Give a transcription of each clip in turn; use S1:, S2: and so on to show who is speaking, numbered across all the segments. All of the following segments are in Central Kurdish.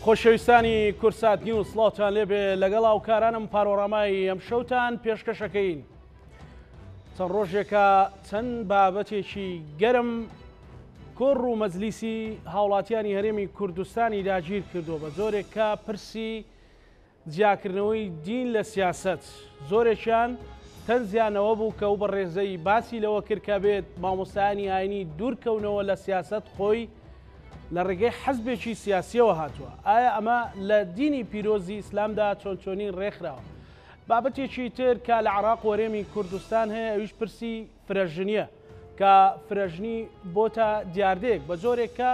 S1: خۆشەویستانی کورسات نیوز سڵاوتان لێبێ لەگەڵ هاوکارانم پارۆڕامای ئەم شەوتان پێشکەشەکەین. چەند ڕۆژێکە چەند بابەتێکی گەرم کۆڕ و مەجلیسی هاوڵاتیانی هەرێمی کوردستانی داگیر کردو بە جۆرێک کە پرسی جیاکردنەوەی دین لە سیاست. زۆرێکیان تەنزیانەوە بوو کە و بە ڕێزەی باسی لەوە کرد کە بێت مامۆستایانی ئاینی دوورکەونەوە لە سیاست خۆی لە ڕێگەی حەزبێکی سیاسیەوە هاتووە. ئایا ئەمە لە دینی پیرۆزی ئیسلامدا چۆنچۆنی ڕێکخراوە؟ بابەتێکی تر کە لە عێراق وەرێمی کوردستان هەیە ئەویش پرسی فرەژنیە کە فرەژنی بۆتە دیاردەیەک بە جۆرێک کە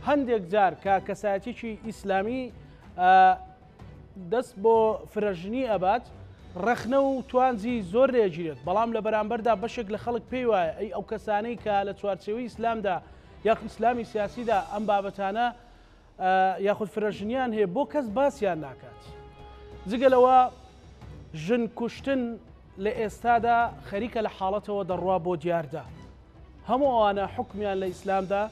S1: هەندێک جار کە کەسایەتێکی ئیسلامی دەست بۆ فرەژنی ئەبات ڕەخنە و توانجی زۆر لێگیرێت، بەڵام لە بەرامبەردا بەشێک لە خەڵک پێی وایە ئەی ئەو کەسانەی کە لە چوارچێوەی ئیسلامدا یاخود ئیسلامی سیاسیدا ئەم بابەتانە یاخود فرەژنیان هەیە بۆ کەس باسییان ناکات. جگەلەوە ژن کوشتن لە ئێستادا خەریکە لە حاڵەتەوە دەڕوا بۆ دیاردا. هەموو ئەوانە حکمیان لە ئیسلامدا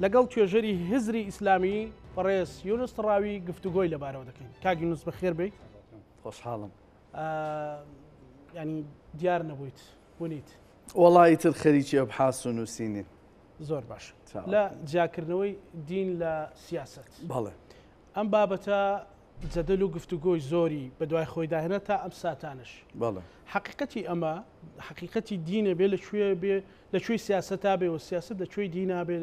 S1: لەگەڵ توێژەری هزری ئیسلامی بەڕێز یونس ڕاوی گفتوگۆی لەبارەوە دەکەین. کاک یونس بەخێر بێ.
S2: خۆشحاڵم.
S1: ینی دیار نەبوویت بوونیت.
S2: وەڵی تر خەریکی ئەبحاس و نووسینی.
S1: زۆر باش لە جیاکردنەوەی دین لە سیاست.
S2: بەڵێ
S1: ئەم بابەتە جەدەل و گفتوگۆی زۆری بە دوای خۆی داهێنە تا ئەم ساتانش.
S2: بەڵێ
S1: حقیقەتی ئەمە حقیقەتی دینە بێ لەکوێ بێ لەکوێی سیاسەتا بێ و سیاست لەکوێی دینا بێ.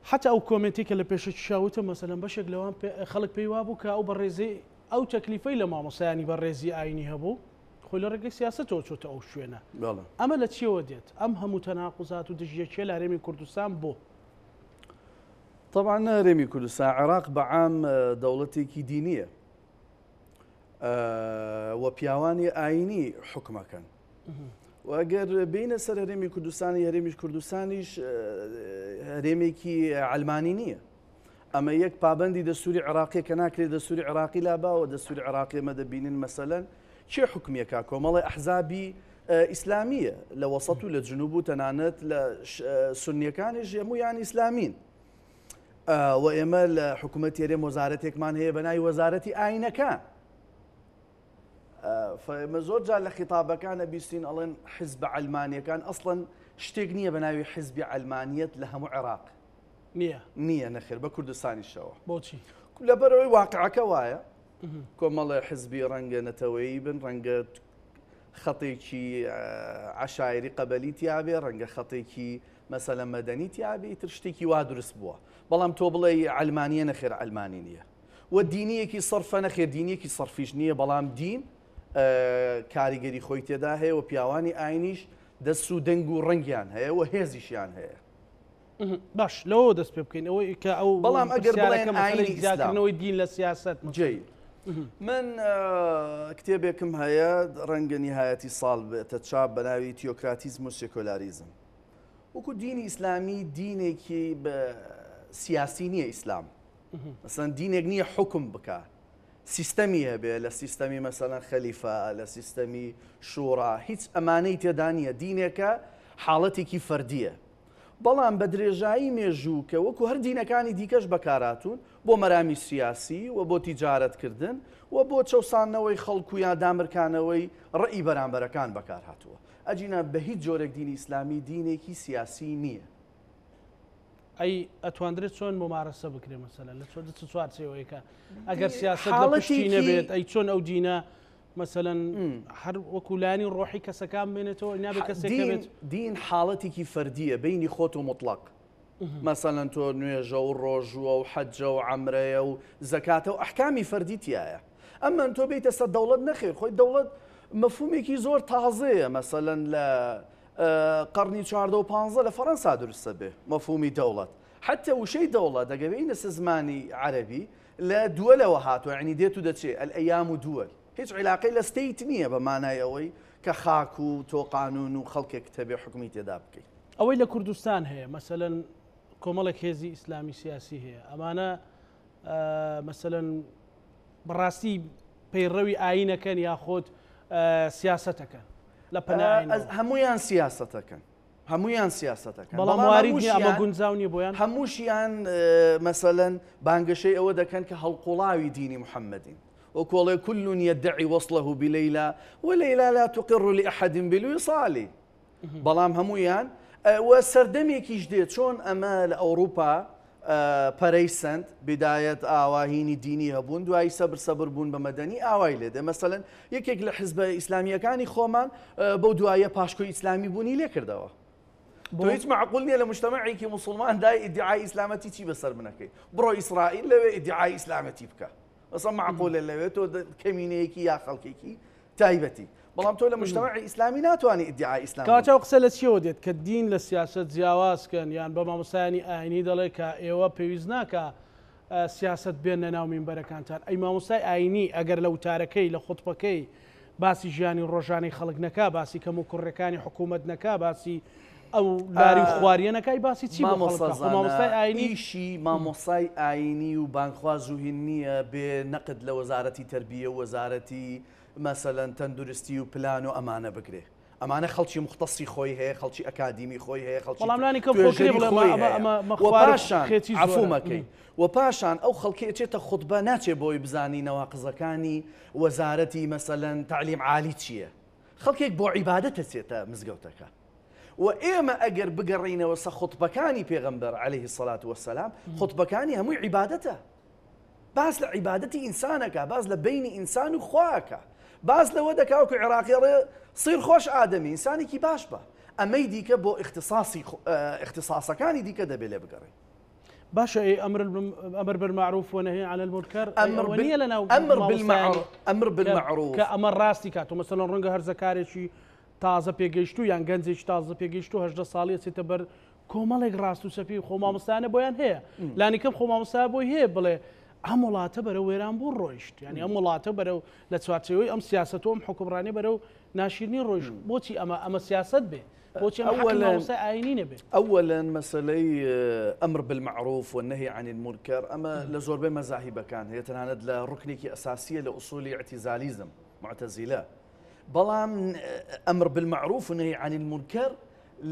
S1: حتا ئەو کۆمنتێکە لە پێشەکی شاوتە مەسەلەن بەشێک لەوان خەڵک پێی وابوو کە ئەو بەڕێزەی ئەو تەکلیفەی لە مامۆسایانی بەڕێزی ئاینی هەبوو خۆی لە ڕێگەی سیاستەوە چۆتە ئەو شوێنە. ئەمە لە چیەوە دێت؟ ئەم هەموو تەناقوزات و دژیەکیە لە هەرێمی کوردستان بۆ
S2: طبعا هەرێمی کوردستان عێراق بەعام دەوڵەتێکی دینیە و پیاوانی ئاینی حکومەکەن و ئەگەر بینە سەر هەرێمی کوردستانی هەرێمیش کوردستانیش هەرێمێکی علمانی نییە. ئەمە یەک پابندی دەستوری عێراقی کە ناکرێت دەستوری عێراقی لاباوە دەستوری عێراقی ئەمە دەبینن مەسەلەن چێ حکومیەکە کۆمەڵی ئەحزابی ئیسلامیە لە وەسەط و لە جنوب و تەنانەت لە سونیەکانیش هەموویان ئیسلامین و ئێمە لە حکوومەتی هەرێم وەزارەتێکمان هەیە بە ناوی وەزارەتی ئاینەکان. ئێمە زۆر جار لە خیتابەکانە بیستین ئەڵێن حیزب عەلمانیەکان ئەسڵەن شتێک نییە بە ناوی حیزبی عەلمانیەت لە هەموو عێراق نییە نەخێر بە کوردستانیشەوە.
S1: بۆچی؟
S2: لەبەرەوەی واقعەکە وایە کۆمەڵە حزبی ڕەنگە نەتەوەیی بن، ڕەنگە خەتێکی عەشایری قەبەلی تیابێ، ڕەنگە خەتێکی مەسەلە مەدەنی تیابێ، تر شتێکی وا دروست بووە. بەڵام تۆ بڵێ عەلمانیە نەخێر عەلمانی نییە و دینیەکی سەرفە نەخێر دینیەکی سەرفیش نییە، بەڵام دین کاریگەری خۆی تێدا هەیە و پیاوانی ئاینیش دەست و دەنگ و ڕەنگیان هەیە و هێزیشیان هەیە.
S1: باش لەوە دەست پێ بکەین ئەوەی کە ئەو
S2: بەڵام ئەگەر بڵێن
S1: ئاینیکردنەوەی دین لە سیاست
S2: جێ من کتێبێکم هەیە ڕەنگە نیهایەتی ساڵ بێتە چاپ بە ناوی تیۆکراتیزم و سێکۆلاریزم. وەکو دینی ئیسلامی دینێکی بە سیاسی نییە ئیسلام، مەسەلەن دینێک نییە حکم بکە، سیستەمی هەبێ لە سیستەمی مەسەلەن خەلیفە لە سیستەمی شوڕا هیچ ئەمانەی تێدا نییە، دینێکە حاڵەتێکی فەردیە. بەڵام بە درێژایی مێژوو کە وەکو هەر دینەکانی دیکەش بەکاراتون بۆ مەرامی سیاسی و بۆ تیجارەتکردن و بۆ چەسانەوەی خەڵکو یا دامرکانەوەی ڕێی بەرامبەرەکان بەکار هاتووە. ئەجینە بە هیچ جۆرێک دینی ئیسلامی دینێکی سیاسی نییە.
S1: ئەی ئەتوانرێت چۆن ممارەسە بکرێ مەسەلەن لە چوارچێوەیەکە ئەگەر سیاست لە پشتی نەبێت ئەی چۆن ئەو دینە مەسەلەن هەر وەکولانی ڕۆحی کەسەکان بێنێتەوە نابێت کەسێک بێت.
S2: دین حاڵەتێکی فەردیە بینی خۆت و مطلق. مەسەلەن تۆ نوێژە و ڕۆژووە و حەجە و عەمرەیە و زەکاتە و ئەحکامی فەردی تایە. ئەمما تۆ بیتە سەر دەوڵەت نەخێر، خۆی دەوڵەت مەفهومێکی زۆر تازەیە. مەسەلەن لە قەرنی 14 و 15 لە فەڕەنسا دروستە بێ مەفهومی دەوڵەت. حتى وشەی دەوڵەت دەگەبێنە زمانی عەرەبی لە دووەلەوە هاتووە، یعنی دێت و دەچێت ئەلئەیام و دووەل. هیچ عیلاقەی لە ستەیت نییە بە مانای ئەوەی کە خاک و تۆ قانون و خەڵکێک تەبێ حکومی تێدا بکەیت.
S1: ئەوەی لە کوردستان هەیە مەسەلەن کۆمەڵێک هێزی ئیسلامی سیاسی هەیە، ئەمانە مەسەلەن بەڕاستی پەیڕەوی ئاینەکەن یاخۆت سیاسەتەکەن لە پەنای
S2: هەمویان سیاسەتەکەن هەمویان سیاسەتەکەن
S1: بەڵام واریدنی ئەمە گونجاونی بۆیان
S2: هەمووشیان مەسەلەن بانگەشەی ئەوە دەکەن کە هەڵقوڵاوی دینی محەممەدین وكل يدعي وصله بليلى وليلى لا تقر لأحد بالوصال بەڵام هەمویان وەسەردەمێکیش دێت چۆن ئەمە لە ئەوروپا پەرەیسەند بدایەت ئاواهینی دینی هەبوون دوایی سەبر بوون بە مەدەنی ئاوای لێدە مەسەلەن یەکێک لە حزبە ئیسلامیەکانی خۆمان بەو دوایە پاشکۆی ئیسلامی بوونی لێ کردەوە تۆ هیچ معقول نییە لە مجتەمەعێکی موسڵمان دای ئیدعای ئیسلامەتی چی بەسەر بنەکەی بڕۆ ئیسرائیل لەوێ ئیدعای ئیسلامەتی بکە ئەسڵ معقولە لەوێت تۆ کەمینەیەکی یا خەڵکێکی تایبەتی بەڵام تۆ لە مجتەمەعی ئیسلامی ناتوانانی ئیدعای ئیسلام
S1: کاچاو قسە لە چیەوە دێت کە دین لە سیاست جیاوازکەن یان بە مامۆستایانی ئاینی دەڵێ کە ئێوە پێویست ناکە سیاست بێنە ناو مینبەرەکانتان ئەی مامۆستای ئاینی ئەگەر لە وتارەکەی لە خوتبەکەی باسی ژیانی ڕۆژانەی خەڵک نەکا باسی کەم و کوڕەکانی حکوومەت نەکا باسی ئەو لاری خواریەنەکەی باسی چی مامۆستای
S2: ئاینیشی مامۆستای ئاینی و بانخوازوهین نییە بێ نەقد لە وەزارەتی تەربیە و وەزارەتی مەسەلەن تەندروستی و پلان و ئەمانە بگرێ ئەمانە خەڵکی مختصی خۆی هەیە خەڵکی ئەکادیمی خۆی هەیە
S1: خەڵکی
S2: عفومەکەی و پاشان ئەو خەڵکی ئەچێتە خوتبە ناچێ بۆی بزانی نەواقزەکانی وەزارەتی مەسەلەن تعلیم عالی چییە خەڵکێک بۆ عیبادەتە چێتە مزگەوتەکە و ئێمە ئەگەر بگەڕینەوە سە خوتبەکانی پێغەمبەر عەلەیهی السەڵات وەسەلام خوتبەکانی هەمووی عیبادەتە باس لە عیبادەتی ئینسانەکە باس لە بینی ئینسان و خواکە باس لەوە دەکاوکە عێراقیڕێ سیر خۆش ئادەمی ئینسانێکی باش بە ئەمەی دیکە بۆ اختصاسەکانی دیکە دەبێت لێ بگەڕێ
S1: باشە ئەمر بالمعروف ونهي عن المنكر
S2: ئەمر بالمعروف
S1: کە ئەمە ڕاستی کات و مەسەڵەن ڕەنگە هەر زەکارێکی تازە پێگەیشتو یان گەنجێکی تازە پێگەیشتو 18 ساڵی چێتە بەر کۆمەڵێک ڕاست و سەپی خۆمامۆستایانە بۆیان هەیە لانیکەم خۆمامۆستا بۆی هەیە بڵێ ئەم وڵاتە بەرەو وێران بوو ڕۆیشت ینی ئەم وڵاتە بەرەو لە چوارچەوەی ئەم سیاسەتۆم حکومڕانی بەرەو ناشرنی ڕۆیشت بۆچی ئەمە سیاست بێ بۆچی ئەوەلای ئاینی نەبێت
S2: ئەوەلەن مەسلەی ئەمر بالمعروف والنهي عن المنكر ئەمە لە زۆربەی مەزاهیبەکان هەیە تەنانەت لە ڕوکنێکی ئەساسیە لە ئوسولی اعتیزالیزم معتەزیلە بەڵام ئەمر بالمعروف والنهي عن المنكر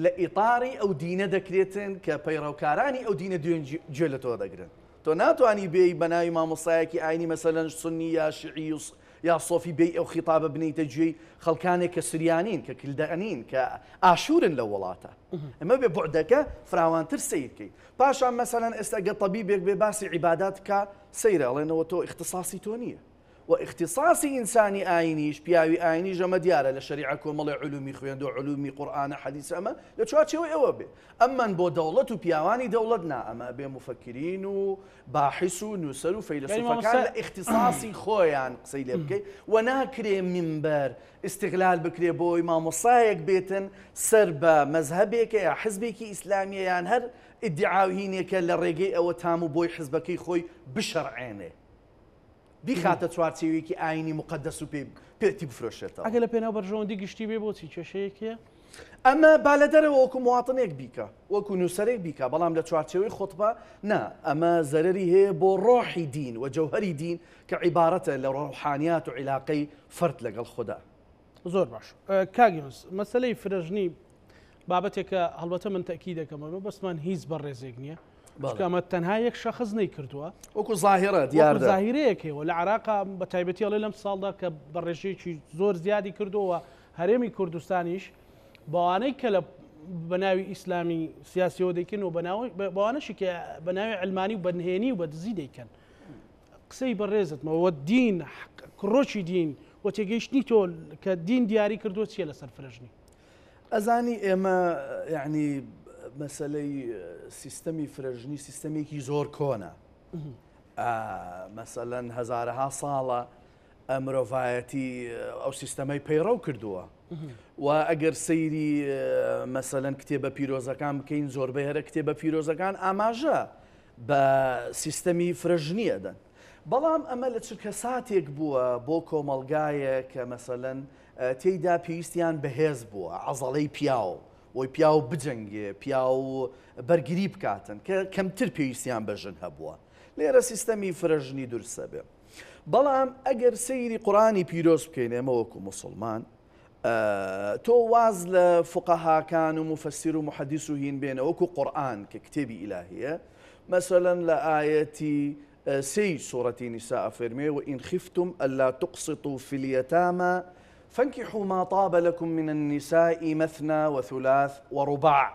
S2: لە ئیطاری ئەو دینە دەکرێتن کە پەیڕەوکارانی ئەو دینە دوێن گوێ لە تۆ دەگرن تۆ ناتوانی بێی بەناوی مامۆستایەکی ئاینی مەسەلەن سنی یا شیعی یا سۆفی بێی ئەو خیتابە بنیتە گوێی خەڵکانێک کە سریانین کە کلدەنین کە ئاشورن لە وڵاتە ئەمە بێ بوعدەکە فراوانتر سیرکەی پاشان مەسەلەن ئێستا گە تەبیبێک بێ باسی عیبادات کە سەیرە ئەڵێنەوە تۆ اختصاصی تۆ نییە و اختصاصی ئینسانی ئاینیش پیاوی ئاینی ژەمە دیارە لە شەریعە کۆمەڵی علومی خوێندۆ علومی قورئانە حەدیث ئەمە لە چوارچێوەی ئەوە بێ ئەمەن بۆ دەوڵەت و پیاوانی دەوڵەت نا ئەمە بێ مفەکرین و باحث و نووسەر و فەیلسوفەکان لە اختصاصی خۆیان قسەی لێ بکەی و ناکرێ منبەر استقلال بکرێ بۆی مامۆستایەک بێتن سەر بە مەزهەبێکە یا حزبێکی ئیسلامیە یان هەر ئیدعاهینێکە لە ڕێگەی ئەوە تام و بۆی حزبەکەی خۆی بشەڕعێنێ بیخاتە چوارچێوێکی ئاینی مقدس و پێتی بفرۆشێتەوە
S1: ئەگە لە پێناو بەرژەوەندی گشتی بێ بۆچی کێشەیەکە
S2: ئەمە با لە دەرەوە وەکو مواتنێک بیکە وەکو نووسەرێک بیکە بەڵام لە چوارچێوەی خۆتبە نا ئەمە زەرەری هەیە بۆ ڕۆحی دین و جەوهەری دین کە عیبارەتە لە ڕۆحانیات و عیلاقەی فرد لەگەڵ خوددا
S1: زۆر باش کاگیۆز مەسەلەی فرەژنی بابەتێکە هەڵبەتە من تەکی دەکەمەوە بەسمان هیچ بەڕێزێک نییە ئەمە تەنها یەک شەخص نەیکردووە
S2: وەکو زاهرە دیار
S1: زاهیرەیەکەوە لە عراقا بە تایبەتی ئەڵێ لەم ساڵدا کە بەڕێژەیەکی زۆر زیادی کردەوە هەرێمی کوردستانیش بەوانەی کە لە بەناوی ئیسلامی سیاسیەوە دەیکەن و بەوانەشی کە بەناوی علمانی و بەنهێنی و بە دزی دەیکەن قسەی بەڕێزتمەوە دین کڕۆکی دین و تێگەیشتنی تۆ کە دین دیاری کردووە چیە لەسەر فرەژنی
S2: ئەزانی ئێمە یعنی مەسلەی سیستەمی فرەژنی سیستەمێکی زۆر کۆنە مەسەلەن هەزارەها ساڵە مرۆڤایەتی ئەو سیستەمەی پەیڕەو کردووە و ئەگەر سەیری مەسەلەن کتێبە پیرۆزەکان بکەین زۆربەی هەرە کتێبە پیرۆزەکان ئاماژە بە سیستەمی فرەژنیەدەن بەڵام ئەمە لە چرکە ساتێک بووە بۆ کۆمەلگایە کە مەسەلەن تێیدا پێویستیان بەهێز بووە عەزەڵەی پیاو وی پیاو بجەنگێ پیاو بەرگری بکاتن کە کەمتر پێویستیان بەژن هەبووە لێرە سیستەمی فرەژنی دروستە بێ بەڵام ئەگەر سەیری قورئانی پیرۆز بکەین ئێمە وەکو موسڵمان تۆ واز لە فقەهاکان و مفەسیر و محەدیث و هین بێنە وەکو قورئان کە کتێبی ئیلاهیە مثلا لە ئایەتی سەی سوورەتی نیساء فەرمێ وئین خفتم ئەلا تقسطوا في اليتامى فانكحوا ما طاب لكم من النساء مثنى وثلاث ورباع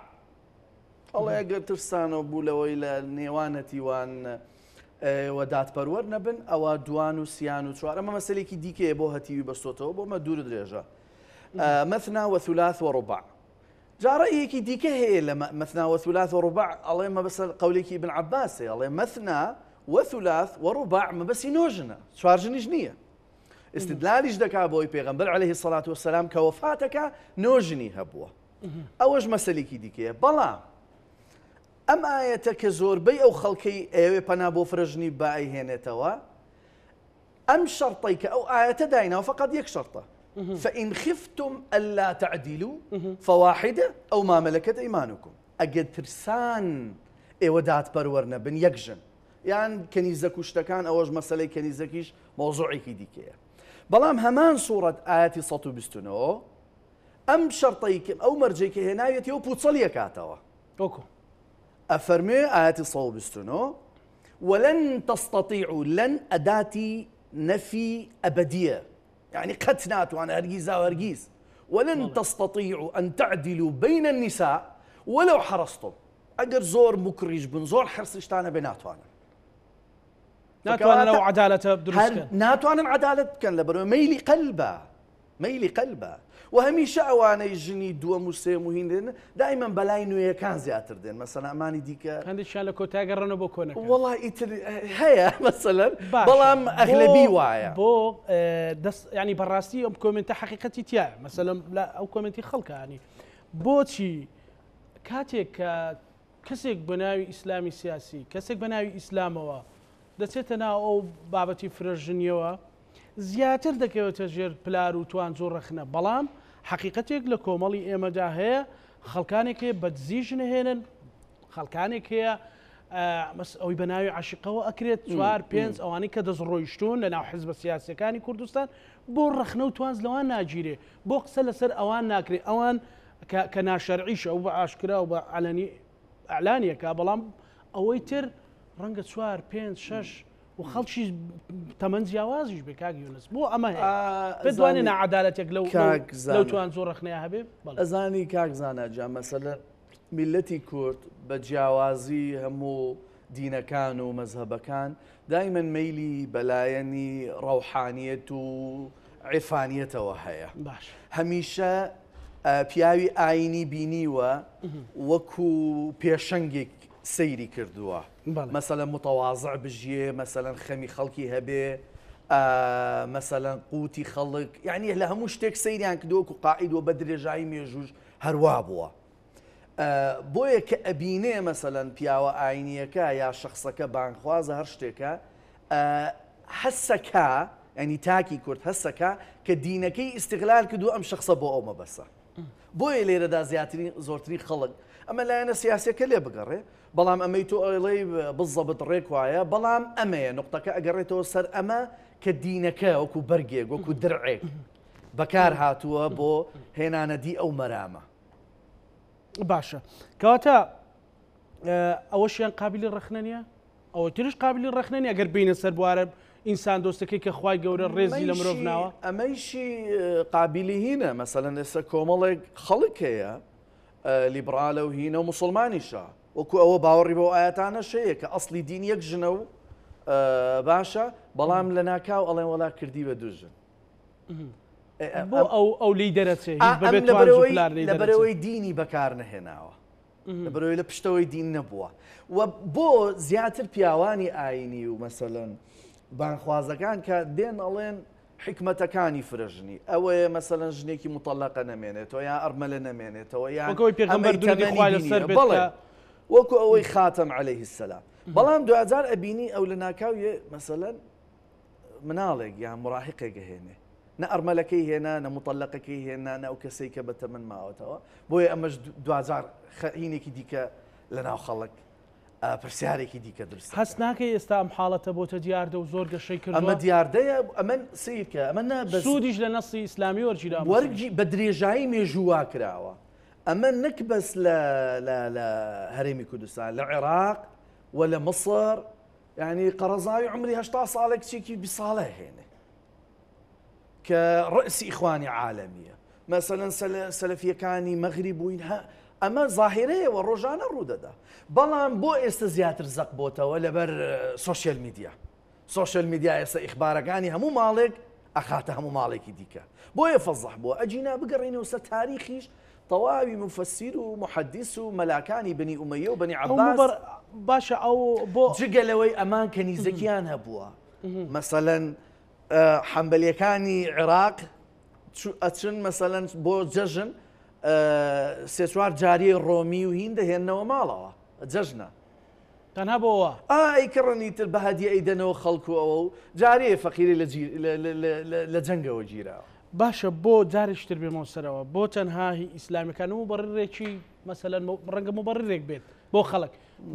S2: الله ئەگەر ترسانەوە بوو لەوەی لە نێوانەتیوان وەدادپەروەر نەبن ئەوە دوان و سیان و چوار ئەمە مەسەلێکی دیکەیە بۆ هەتیوی بەستۆتەوە بۆ مە دوور درێژە مثنى وثلاث ورباع جا رأيك دیکە هەیە لە مثنى وثلاث ورباع ئەڵێ مە بەسە قەولێکی ابن عباسێ ئەڵێ مثنى وثلاث ورباع مەبەسی نۆژنە چوارژنیش نییە استدلالیش دەکا بۆی پێغەمبەر عليه الصلاة والسلام کە وەفاتەکە نۆژنی هەبووە ئەوەش مەسەلێکی دیکەیە بەڵام ئەم ئاەتە کە زۆربەی ئەو خەڵکەی ئێوێ پەنا بۆ فرەژنی بائیهێنێتەوە ئەم شەرطەی کە ئەو ئاەتە دایناوە فقط یەک شەرطە فإن خفتم ألا تعدلوا فواحدة أو ما ملكت أيمانكم أجد ترسان إودات برورنا بن يكجن يعني كنيزة كشتكان أوج مسألة كنيزة كيش موضوعي كديكية بلام همان صورة آياتي صوتو بستنو أم شرطيك أو مرجيك هنا يتيو بوتصلية كاتوا
S1: أوكو
S2: أفرمي آياتي صوتو بستنو ولن تستطيعوا لن أداتي نفي أبدية يعني قد ناتوان هرجيز أو هرجيز ولن تستطيعوا أن تعدلوا بين النساء ولو حرصتم أجر زور مكرج بن زور حرصشتانا بيناتوانا
S1: ناتوان لو عدالة بدرسكن
S2: ناتوان عدالة كان لبرو ميلي قلبه وهميشه أوانا يجني دوا مسلم وهين دائما بلاينو يكان زياتر دين مثلا أماني ديكا
S1: عندي شان لكو تاقرنو بكونك
S2: والله هيا مثلا بلام أغلبي واعية
S1: بو دس يعني براستي أم كومنتي حقيقتي تيا مثلا لا أو كومنتي خلقه يعني بوتشي كاتيك كسيك بناوي إسلامي سياسي كسيك بناوي إسلاموا دەچێتە ناو ئەو بابەتی فرەژنیەوە زیاتر دەکەوێتە ژێر پلار و توان زۆر ڕەخنە بەڵام حەقیقەتێک لە کۆمەڵی ئێمەدا هەیە خەڵکانێک هەیە بەدزیژن هێنن خەڵکانێک هەیە ئەوی بە ناوی عاشقەوە ئەکرێت چوار پێنج ئەوانەی کە دەستڕۆیشتون لە ناو حیزبە سیاسیەکانی کوردستان بۆ ڕەخنە و توانز لەوان ناگیرێ بۆ قسە لەسەر ئەوان ناکرێت ئەوان کە ناشەرعیش ئەو بە ئاشکرا و بە ئەعلانیەکە بەڵام ئەوەی تر ڕەنگە چوار پێنج شەش و خەڵکی تەمەەن جیاوازیش بێ کاک یونس بۆ ئەمە هەیە بتوانێت نەعەدالەتێک لەو توان زۆر ڕەخنەیە هەبێ
S2: ئەزانی کاک زانە جا مەسەلە میلەتی کورد بە جیاوازی هەموو دینەکان و مەزهەبەکان دایمەن مەیلی بەلایەنی ڕەوحانیەت و عیرفانیەتەوە هەیە
S1: باش
S2: هەمیشە پیاوی ئاینی بینیوە وەکو پێشەنگێک سەیری کردووە مەسەلەن متەواضع بژیێ مەسەلەن خەمی خەڵکی هەبێ مەسەلەن قوتی خەڵک یعنی لە هەموو شتێک سەیریان کردووە و قائیدوە بە درێژایی مێژوش هەروە بووە بۆیە کە ئەبینێ مەسەلەن پیاوە ئاینیەکە یا شخصەکە بانخوازە هەر شتێکە هەسەکە ینی تاکی کورد هەسەکە کە دینەکەی ئیستیغلال کردو ئەم شخصە بۆ ئەو مەبەسە بۆیە لێرەدا زۆرترین خەڵک ئەمە لایەنە سیاسەکە لێ بگەڕێ بەڵام ئەمەی تۆ ئەڵێی بزەبت ڕێک وایە بەڵام ئەمەیە نقطەکە ئەگەڕێتەوە سەر ئەمە کە دینەکە وەکو بەرگێک وەکو درعێک بەکار هاتووە بۆ هێنانەدی ئەو مەرامە
S1: باشە کەواتە ئەوەشیان قابلی ڕەخنە نیە ئەوە ترش قابلی ڕەخنە نیە ئەگەر بینە سەر بوارە ئینسان دۆستەکەی کە خوای گەورە ڕێزی لە مرۆڤ ناوە
S2: ئەمەیشی قابلی هینە مەسەلەن ئێستا کۆمەڵێک خەڵک هەیە لیبرالە و هینە و مسلمانیشە وەکو ئەوە باوەڕی بۆ ئاەتانە شەیە کە ئەسلی دین یەک ژنە و باشە بەڵام لە ناکاو ئەڵێن وەڵا کردی بە دوو ژن
S1: بۆ ئەو لی دەرەچێ
S2: لەبەرەوەی دینی بەکار نەهێناوە لەبەرەوەی لە پشتەوەی دین نەبووە و بۆ زیاتر پیاوانی ئاینی و مەسەلەن بانخوازەکان کە دێن ئەڵێن حکمەتەکانی فرەژنی ئەوەیە مەسەلەن ژنێکی متەڵەقە نەمێنێتەوە یا ئەرمەلە نەمێنێتەوە یا وەکو ئەوەی خاتەم عەلەیهی السەلام بەڵام دوجار ئەبینی ئەو لە ناکاویە مەسەلەن مناڵێک یان مراهقێک هێنێ نە ئەرمەلەکەی هێنا نە متەڵەقەکەی هێنا نە ئەو کەسەی کە بەتەمەن ماوەتەوە بۆیە ئەمەش دوجار هینێکی دیکە لە ناو خەڵک پرسیارێکی دیکە درست
S1: هەست ناکەی ئێستا ئەم حاڵەتە بۆتە دیاردە و زۆر گەشەی
S2: ئەمە
S1: کردووە
S2: دیاردەیە ئەمە سیرکە ئەمە
S1: سوودیش لە نەسی ئیسلامی وەرگیرا
S2: وەرگی بە درێژایی مێژووا کراوە ئەمە نەک بەس لە هەرێمی کوردستان لە عێراق و لە مەسر یعنی قەرەزاوی عمری 80 ساڵە کچێکی 20 ساڵە هێنێ کە ڕئسی ئیخوانی عالەمیە مەسەلەن سەلەفیەکانی مەغریب بووین ئەمە ظاهرەیەوە ڕۆژانە ڕوودەدا بەڵام بۆ ئێستا زیاتر زەق بۆتەوە لەبەر سوۆشیل میدیا سوۆشیل میدیا ئێستا ئیخبارەکانی هەموو ماڵێک ئەخاتە هەموو ماڵێکی دیکە بۆیە فەزەح بووە ئەجینا بگەڕێنەوە سەر تاریخیش تەواوی مفسیر و محەدیث و مەلاکانی بنی ئومەیە و بنی عەباس
S1: باشە ئەو بۆ
S2: جگەلەوەی ئەمان کەنیزەکیان هەبووە مەسەلەن حەمبەلیەکانی عێراق ئەچن مەسەلەن بۆ جەژن سێ چوار جاریە ڕۆمی و هین دەهێننەوە ماڵەوە جەژنە
S1: تەنها بۆەوە
S2: ئەی کڕنی تر بە هەدیە ئەیدەنەوە خەڵکو ئەوە و جارەیە فەقیری لە جەنگەوە گیراوە
S1: باشە بۆ جارێکتر بێمەوە سەرەوە بۆ تەنها ئیسلامیەکان و بەڕێکی مەسەلەن ڕەنگە مبەڕێک بێت بۆ خەڵک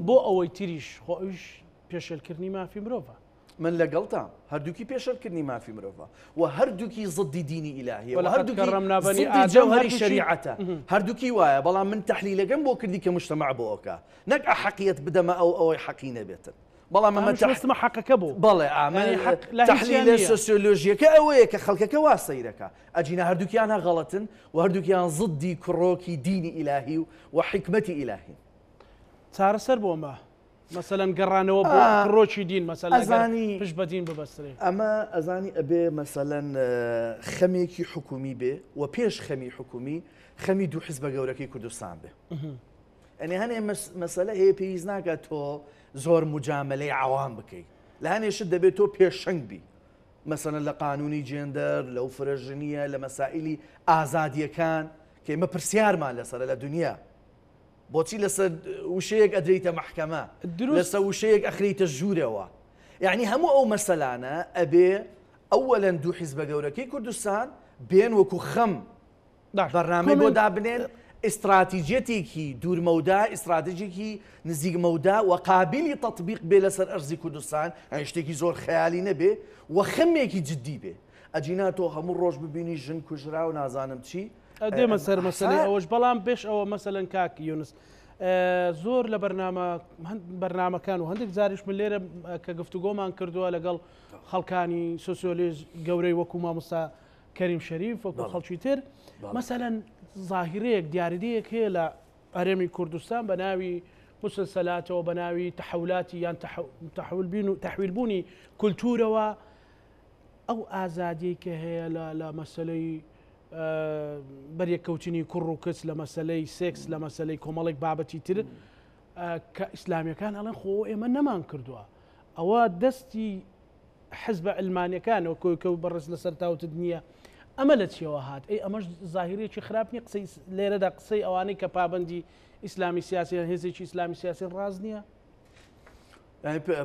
S1: بۆ ئەوەی تریش خۆش پێشێلکردنی مافی مرۆڤە
S2: من لەگەڵتا هەردووکی پێشەلکردنی مافی مرۆڤە و هەردووکی زدی دینی ئیلاهیە و
S1: هەردووکی
S2: جەوهەری شەریعەتە هەردووکی وایە بەڵام من تەحلیلەکەم بۆ کردی کە مجتەمع بۆکە نەک ئەحەقیەت بدەمە ئەوەی حەقی نەبێتن بەڵام ئەمە
S1: تەحمە حەقەکە بوو
S2: بەڵێ تەحلیلە سۆسیۆلۆژیەکە ئەوەیە کە خەڵکەکە وا سەیرەکە ئەجینە هەردووکیانە غەڵەتن و هەردووکیان زدی کوڕۆکی دینی ئیلاهی و حکمەتی ئیلاهی
S1: چارەسەر بۆمە مەسەلەن گەڕانەوە بۆ ڕۆکی دین مەسەلەن پشت بە دین ببەسترێ
S2: ئەمە ئەزانی ئەبێ مەسەلەن خەمێکی حکومی بێ و پێش خەمی حکومی خەمی دوو حیزبە گەورەکەی کوردستان بێ ئەنێ هەنێ مەسەلە هەیە پێویست ناکات تۆ زۆر مجاملەی عوام بکەیت لە هەنێشت دەبێت تۆ پێشەنگ بی مەسەلەن لە قانونی جێندەر لەو فرەژنیە لە مەسائلی ئازادیەکان کە ئێمە پرسیارمان لەسەرە لە دنیا بۆچی لەسەر وشەیەک ئەدرێتە محکەمە لەسەر وشەیەک ئەخریتە ژوورەوە یعنی هەموو ئەو مەسەلانە ئەبێ ئەوەلەن دوو حیزبە گەورەکەی کوردستان بێن وەکو خەم بەڕنامەی بۆ دابنێن ئستراتیجێتێکی دوورمەودا ئستراتیژێکی نزیک مەودا و قابلی تەطبیق بێ لەسەر ئەرزی کوردستان شتێکی زۆر خەیالی نەبێ و خەمێکی جددی بێ ئەجینا تۆ هەموو ڕۆژ ببینی ژن کوژرا و نازانم چی
S1: دێمە سەر مەسەلەی ئەوەش بەڵام پێش ئەوە مەسەلەن کاک یونس زۆر لە بەرنامەکان و هەندێک جاریش من لێرە کە گفتوگۆمان کردووە لەگەڵ خەڵکانی سۆسیۆلۆژ گەورەی وەکو مامۆستا کەریم شەریف وەکو خەڵکی تر مەسەلەن ظاهرەیەک دیاریدەیەک هەیە لە هەرێمی کوردستان بە ناوی مسلسلاتەوە بە ناوی تەحولاتی یان تەحویلبوونی کولتورەوە ئەو ئازادی کە هەیە لە مەسەلەی بەریەکەوتنی کوڕ و کچ لە مەسەلەی سێکس لە مەسەلەی کۆمەڵێک بابەتی تر کە ئیسلامیەکان ئەڵێن خۆ ئێمە نەمان کردووە ئەوە دەستی حزبە ئەلمانیەکانەوە کۆیکە و بەڕێز لەسەر تاوتت نییە ئەمە لە چیەوە هات ئەی ئەمەش ظاهرێکی خراپنی قسەی لێرەدا قسەی ئەوانەی کە پابندی ئیسلامی سیاسی هێزێکی ئیسلامی سیاسی ڕاز نییە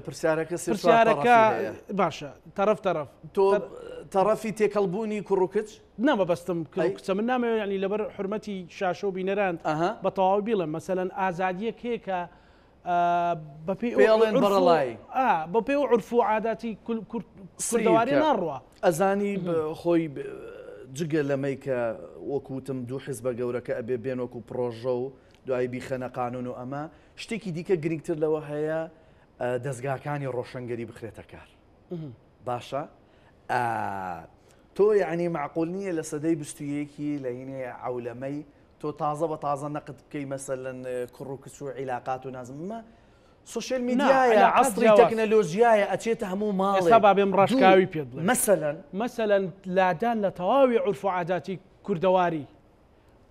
S2: پرسیارەکە
S1: باشە تەرەف
S2: تۆ تەرەفی تێکەڵبوونی کوڕ و کچ
S1: نامە بەستم کچە من نامەوێت ینی لەبەر حرمەتی شاشە و بینەران بە تەواوی بیڵم مەسەلەن ئازادیەک هەیە کە
S2: بەڵێن بەڕەڵای
S1: بە پێی و عورف و عاداتی کوردەواری ناڕوە
S2: ئەزانی خۆی جگە لەمەی کە وەکوتم دوو حیزبە گەورەکە ئەبێ بێن وەکو پرۆژە و دوای بیخەنە قانون و ئەمە شتێکی دیکە گرنگتر لەوە هەیە دەستگاکانی ڕۆشنگەری بخرێتە کار باشە تۆ یعنی معقول نییە لە سەدەی بستویەکی لە هینێ عولەمەی تۆ تازە بە تازە نەقت بکەی مەسەلەن کوڕ و کچ و عیلاقات و نازممە سوشیل میدیایە عەسری تەکنەلۆژیایە ئەچێتە هەموو ماڵێ
S1: ئێستا با بێم ڕاشکاوی پێ بڵێم
S2: مەسەلەن
S1: لادان لە تەواوی عورف و عاداتی کوردەواری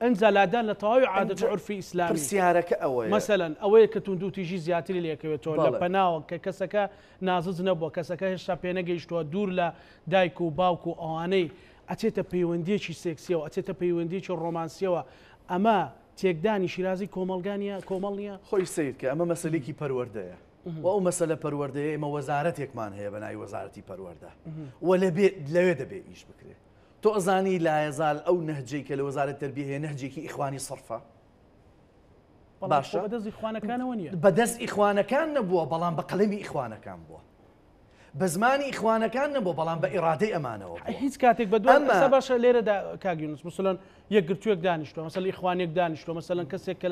S1: ئەنجا لادان لە تەواوی عادەت و عورفی ئیسلامی
S2: پرسیارەکە ئەوەیە
S1: مەسەلەن ئەوەیە کە توندو تیژی زیاتری لێکەوێتەوە لە پەناوە کە کەسەکە نازز نەبووە کەسەکە هێشتا پێ نەگەیشتووە دوور لە دایک و باوک و ئەوانەی ئەچێتە پەیوەندیەکی سێکسیەوە ئەچێتە پەیوەندیەکی ڕۆمانسیەوە ئەمە تێکدانی شیرازی کۆمەڵگانیە کۆمەڵ نییە
S2: خۆی سیر کە ئەمە مەسەلێکی پەروەردەیە و ئەو مەسەلە پەروەردەیە ئێمە وەزارەتێکمان هەیە بە ناوی وەزارەتی پەروەردە و لەوێ دەبێ ئیش بکرێت تۆ ئەزانی لایەزال ئەو نەهجەی کە لە وەزارەت تەربیە هەیە نەهجێکی ئیخوانی سەرفە باشە
S1: بەدەست ئیخوانەکانەوە نییە
S2: بەدەست ئیخوانەکان نەبووە بەڵام بە قەڵەمی ئیخوانەکان بووە بە زمانی ئیخوانەکان نەبوو بەڵام بە ئیرادەی ئەمانەوە
S1: هیچ کاتێک بە دوای باشە لێرەدا کاگیونس مثلەن یەک گرتوویەک دانیشتووە مەسەڵ ئیخوانێک دانیشتووە مەسەڵەن کەسێک کە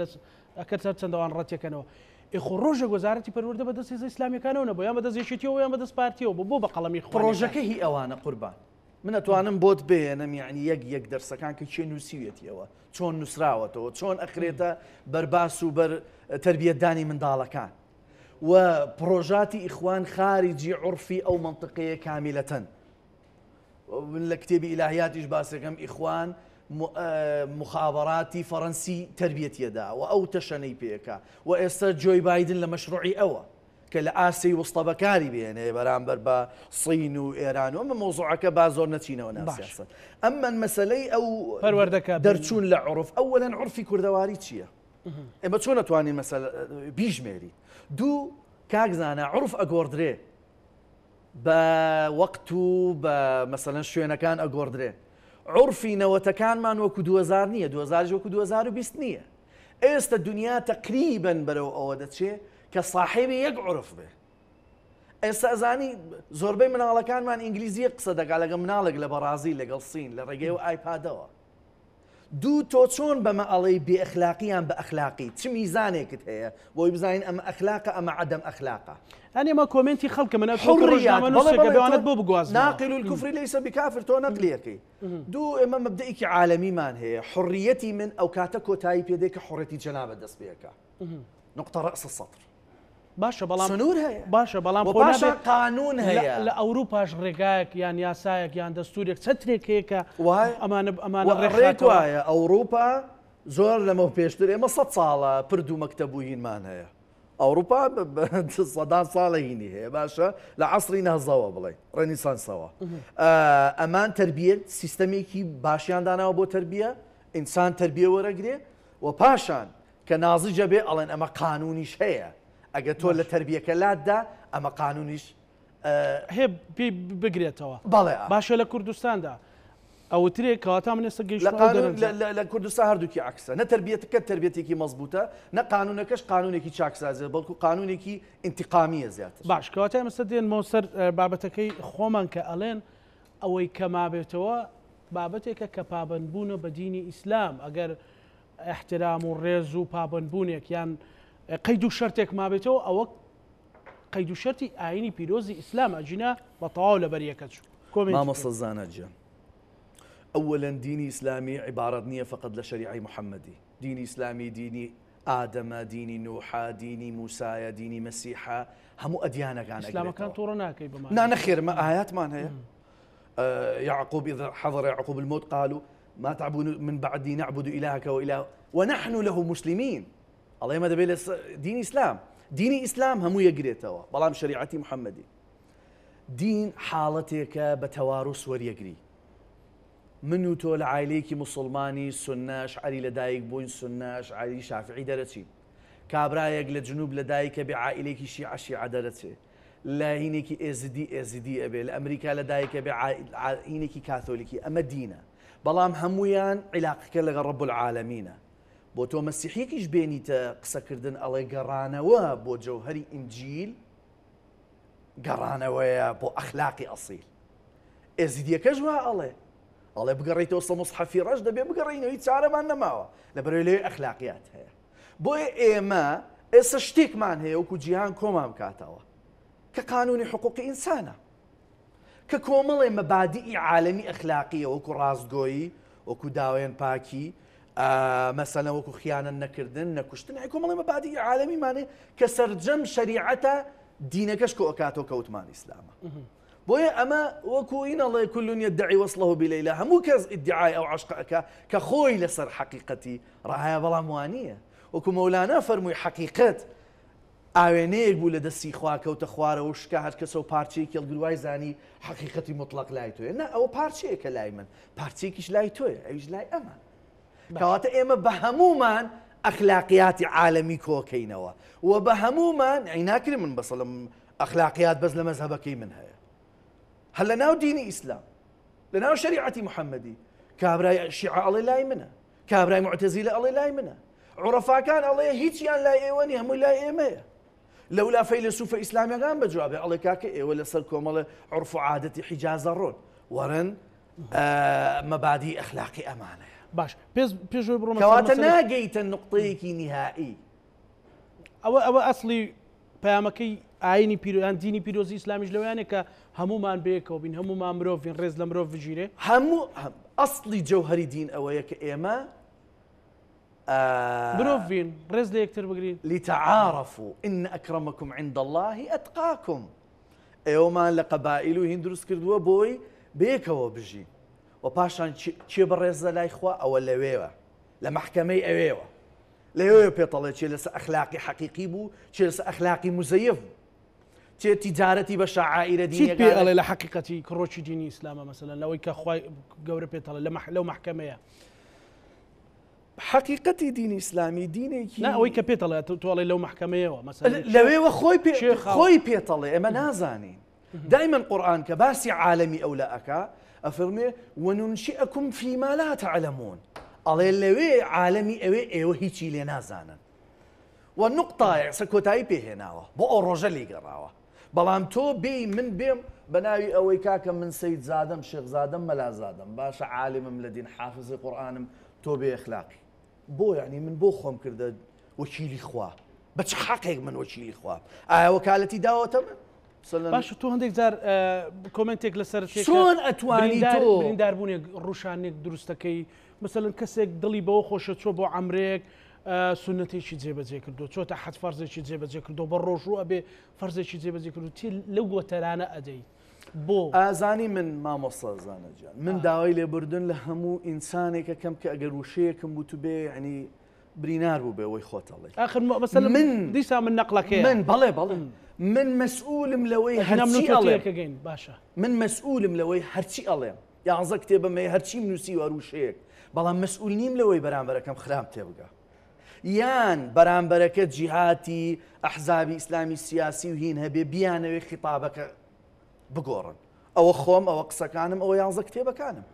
S1: ئەکەر چەندەوان ڕەتێکەکەنەوە ئیخۆ ڕۆژە گۆزارەتی پەروەردە بەدەست هێزە ئیسلامیەکانەوە نەبوو یان بەدەست یەکێتیەوە یان بەدەست پارتیەوە بۆ بە قەڵەمی
S2: پرۆژەکە هی ئەوانە قوربان من ئەتوانم بۆت بێنم یعنی یەک دەرسەکان کە چێ نووسیوێتیەوە چۆن نووسراوەتەوە چۆن ئەخرێتە بەرباس و بەر تربیەتدانی منداڵەکان و پرۆژاتی ئیخوان خارجی عرفی ئەو منطقەیە کامیلەتەن من لە کتێبی ئیلاهیاتیش باسەکەم ئیخوان مخابراتی فەڕەنسی تربیەتیەدا و ئەو تەشەنەی پێکە و ئێستا جۆی بایدن لە مەشروعی ئەوە کە لە ئاسی وستە بەکاری بێنێ بەرامبەر بە سین و ئێران و ئەمە مۆزوعەکە با زۆر نەچینەوە ناسیاسە ئەمما مەسەلەی ئەو
S1: پەروەردەکە
S2: دەرچوون لە عرف ئەوەلەن عرفی کوردەواری چییە؟ ئێمە چۆن نەتوانین مەسەلە بیژمێری دوو کاکزانە عرف ئەگۆڕدرێ بە وەقت و بە مەسەلەن شوێنەکان ئەگۆڕدرێ عرفی نەوەتەکانمان وەکو 2000 نییە 2000 وەکو 2020 نییە ئێستا دنیا تقریباً بەرەو ئەوە دەچێت کە صاحبی یەک عرف بێ ئێستا ئەزانی زۆربەی مناڵەکانمان ئینگلیزیە قسە دەکات لەگەڵ مناڵێک لە بەرازیل لەگەڵ سین لە ڕێگەی و ئایپادەوە دوو تۆ چۆن بەمە ئەڵەی بێ ئەخلاقیان بە ئەخلاقی چ میزانێکت هەیە بۆی بزانین ئەمە ئەخلاقە ئەمە عەدەم ئەخلاقە
S1: ئەنی ئەمە کۆمنتی خەڵکە منە حڕیەت بۆ بگواز
S2: ناقل الكفر ليس بكافر تۆ نەقلیەکەی دوو ئێمە مەبدەئێکی عالەمیمان هەیە حڕیەتی من ئەو کاتە کۆتایی پێدەی کە حڕەتی جەنابە دەست پێەکە نقطة رأس السطر
S1: باشە بەڵام
S2: سنوور هەیە
S1: باشە بەڵام
S2: باشە قانون هەیە
S1: لە ئەوروپاش ڕێگایەک یان یاسایەک یان دەستورێک چەترێک هەیە کە ئەمانە
S2: ڕێک وایە ئەوروپا زۆر لەمە پێشتر ئێمە 100 ساڵە پرد و مەکتەب و هینمان هەیە ئەوروپا سەدان ساڵە هینی هەیە باشە لە عەسری نەهزەوە بڵێ ڕێنیسانسەوە ئەمان تربیەت سیستەمێکی باشیان داناوە بۆ تربیە ئینسان تربیە وەرەگرێ و پاشان کە نازیجە بێ ئەڵێن ئەمە قانونیش هەیە ئەگە تۆ لە تربیەکە لاتدا ئەمە قانونیش
S1: هێ بگرێتەوە
S2: بەڵێ
S1: باشە لە کوردستاندا ئەوترێک کەواتا من ئێستا گەیشت
S2: لە کوردستان هەردووکی عکسە نە تربیەتەکە تربیەتێکی مەزبوطە نە قانونەکەش قانونێکی چاکسازێ بەڵکو قانونێکی انتقامیە زیاتر
S1: باش کەواتای مەسە دێنمەوە سەر بابەتەکەی خۆمان کە ئەڵێن ئەوەی کە مابێتەوە بابەتێکە کە پابندبوونە بە دینی ئیسلام ئەگەر احترام و ڕێز و پابندبوونێک یان قەید و شەرتێک مابێتەوە ئەوە قەید و شەرتی ئاینی پیرۆزی ئیسلام ئەجینا بە تەواو لە بەریەکە چوو
S2: مامۆستا زانەجیان أولاً ديني إسلامي عبارة نية فقط لشريعة محمدي ديني إسلامي ديني آدم ديني نوح ديني موسى ديني مسيحة همو أديانة كان
S1: إسلام كان طورنا كي بما
S2: نا نخير ما آيات ما هي يعقوب إذا حضر يعقوب الموت قالوا ما تعبدون من بعدي نعبد إلهك وإله ونحن له مسلمين الله يما دبي ديني إسلام ديني إسلام همو يقريتوا بلام شريعتي محمدي دين حالتك بتوارث وريقري منو تۆ لە عایلەیەکی مسلمانی سناش علی لە دایک بووین سناش علی شافعی دەرەچین کابرایەک لە جنوب لە دایکە بێ عائلەیەکی شیعە دەرەچێ لە هینێکی ئێزدی ئەبێ لە ئەمریکا لە دایکە بێ هینێکی کاتۆلیکی ئەمە دینە بەڵام هەمویان عیلاقەکە لەگەڵ ڕەب العالەمینە بۆ تۆ مەسیحیەکیش بێنیتە قسەکردن ئەڵێ گەڕانەوە بۆ جەوهەری ئینجیل گەڕانەوەیە بۆ ئەخلاقی ئەسیل ئێزدیەکەش وا ئەڵێ الله بقريته وصل مصحفي رشد بيه بقرينه يتسارب عنا معه لبريله اخلاقيات هي بوي ايما اسشتيك مان هي وكو جيهان كومام كاتاوا كقانون حقوق انسانه ككومل مبادئ عالمي اخلاقيه وكو رازقوي وكو داوين باكي مثلا وكو خيانه نكردن نكشتن كومل مبادئ عالمي ماني كسرجم شريعته دينكش كو اكاتو كوتمان اسلامه بويا أما وكوين الله كل يدعي وصله بليلى همو كز ادعاء أو عشقك كخوي لسر حقيقتي راها بلا موانية وكو مولانا فرمي حقيقة ئاوێنەیەک بوو لە دەستی خواکەوتە خوارەوە شکا هەر کەسە و پارچەیەکی هەڵگروای زانی حەقیقەتی مطلق لای تۆیە نه ئەوە پارچەیەکە لای من پارچەیەکیش لای تۆیە ئەویش لای ئەمە کەواتە ئێمە بە هەمومان ئەخلاقیاتی عالەمی کۆکەینەوە و بە هەمومان عیناکرێ من بەسەڵم ئەخلاقیات بەس لە مەزهەبەکەی من هەیە هەر لەناو دینی ئیسلام لەناو شەریعەتی محەممەدی کابرای شیعە ئەڵێ لای منە کابرای معتەزیلە ئەڵێ لای منە عرفاکان ئەڵێ هیچیان لای ئێوە نیە هەمووی لای ئێمەیە لەولا فەیلسوفە ئیسلامیەکان بەجوابێ ئەڵێ کاکە ئێوە لەسەر کۆمەڵە عرف و عادەتی حیجازە ڕۆن وەرن مەبادی ئەخلاقی ئەمانەیە
S1: باش پێشوەی بڕۆمە
S2: کەواتە ناگەیتە نقطەیەکی نهایی
S1: ئەوە ئەسڵی پەیامەکەی ئاینی پیرۆیان دینی پیرۆزی ئیسلامیش لەوەیانێ کە هەمومان بێکەوە بین هەمومان مرۆڤین ڕێز لە مرۆڤ بژیرێ
S2: هەموو ئەسڵی جەوهەری دین ئەوەیە کە ئێمە
S1: مرۆڤین ڕێز لە یەکتر بگرین
S2: لتعارفوا إن أكرمكم عند الله أتقاكم ئێوەمان لە قەبائیل و هین دروست کردووە بۆی بێکەوە بژین و پاشان چێ بەڕێزە لای خوا ئەوە لەوێوە لە محکەمەی ئەوێوە لەوێ پێتەڵێ چێ لەسەر ئەخلاقی حەقیقی بوو چێ لەسەر ئەخلاقی مزەیف بوو چێ تیجارەتی بە شەعائیرە
S1: دینیەکان پێ ئەڵێ لە حەقیقەتی کڕۆکی دینی ئیسلامە مەسەلەن لەوەی کە خوای گەورە پێتەڵێ لەو محکەمەیە
S2: حقیقەتی دینی ئیسلامی دینێکی
S1: ئەوەی کە پێتەڵێ تۆڵێ لەو محکەمەیەوە
S2: لەوێوە خۆی پێتەڵێ ئێمە نازانین دائما قورآن کە باسی عالەمی ئەولا ئەکا ئەفەرمێ وننشئكم فيما لا تعلمون ئەڵێ لەوێ عالەمی ئەوێ ئێوە هیچی لێ نازانن و نقطایە سە کۆتایی پێهێناوە بۆ ئەو ڕۆژە لێگەڕاوە بەڵام تۆ بێی من بێم بە ناوی ئەوەی کاکە من سەید زادەم شێخ زادەم مەلا زادەم باشە عالمم لە دین حافظی قورآنم تۆ بێ ئەخلاقی بۆ یعنی من بۆ خۆم کردە وەکیلی خوا بە چ حەقێک من وەکیلی خوا ئایا وەکالەتی داوەتە من
S1: باش تۆ هەندێک جار کۆمنتێک لەسەر
S2: چۆن ئەتوانی تۆ
S1: برینداربوونێک ڕوشانێک دروستەکەی مثلەن کەسێک دڵی بەوە خۆشە چۆ بۆ عەمرێک سنەتێکی جێبەجێ کردو چۆتە حەد فەرزێکی جێبەجێ کردو بە ڕۆژوو ئەبێ فەرزێکی جێبەجێ کردو تی لەو گۆتەرانە ئەدەی بۆ
S2: ئازانی من مامۆستا زانەجان من داوای لێبوردن لە هەموو ئینسانێکە کەم کە ئەگەر وشەیەکم بوو تو بێ ینی برینار بوو بێ ئەوەی خۆتەڵێ
S1: آخر مثلا من دیسا من نەقلەکەی
S2: من بەڵێ من مەسئولم لەوەی هەرچی ئەڵێم
S1: باشە
S2: من مەسئولم لەوەی هەرچی ئەڵێم یانزە کتێبەمە هەرچی نووسی وەروشەیەک بەڵام مەسئول نیم لەوەی بەرامبەرەکەم خراب تێبگا یان بەرامبەرەکە جیهاتی ئەحزابی ئیسلامی سیاسی و هین هەبێ بیانەوەی خیتابەکە بگۆڕن ئەوە خۆم ئەوە قسەکانم ئەوە یانزە کتێبەکانم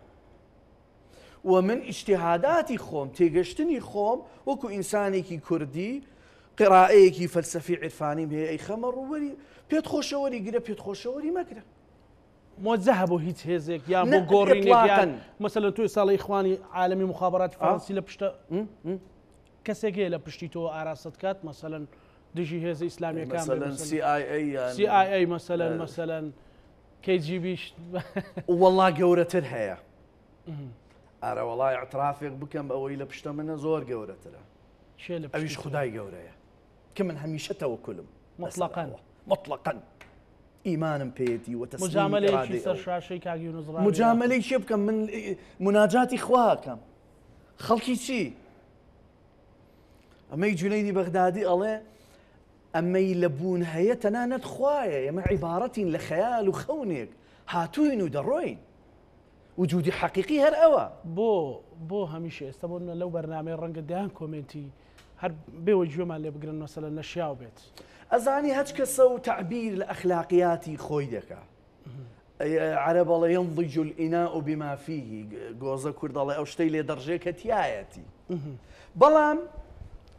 S2: و من ئیجتیهاداتی خۆم تێگەشتنی خۆم وەکو ئینسانێکی کوردی قراءەیەکی فەلسەفی عرفانیم هەیە ئەی خەمە ڕووەری پێت خۆشەوەری گرە پێت خۆشەوەری مەگرە
S1: موجهه بۆ هیچ هێزێک یا بۆ گۆڕینێک مثلا توی ساڵی ئیخوانی عالمی مخابراتی فەڕەنسی لە پشتە کەسێک هەیە لە پشتی تۆ ئاراست کات مثلا دژی هێز ئیسلامیەکان CIA مثلا KGB
S2: وەڵا گەورەتر هەیە ئارە وەڵای اعترافێک بکەم ئەوەی لە پشتە منە زۆر گەورەترە ئەویش خودای گەورەیە کە من هەمیشە تەوەکولم مطلقاً ئیمانم پێێتی و
S1: مجاملەیەکی سەر شاشەی کاگی و نزڕانی
S2: مجاملەی چێ بکەم من مناجاتی خواکەم خەڵکی چی ئەمەی جونەیدی بەغدادی ئەڵێ ئەمەی لە بوون هەیە تەنانەت خوایە ئێمە عیبارەتین لە خەیال و خەونێک هاتووین و دەڕۆین وجودی حەقیقی هەر ئەوە
S1: بۆ هەمیشە ئێستا بۆ لەو بەرنامەی ڕەنگە دەیان کۆمنتی هەر بێوە گوێمان لێ بگرن مەسەلەن نەشیاو بێت
S2: ئەزانی هەچ کەسە و تعبیر لە ئەخلاقیاتی خۆی دەکا عەرەب ئەڵێ ينضج الإناء بما فيه گۆزە کورد دەڵێ ئەو شتەی لێ دەڕژێ کە تایەتی بەڵام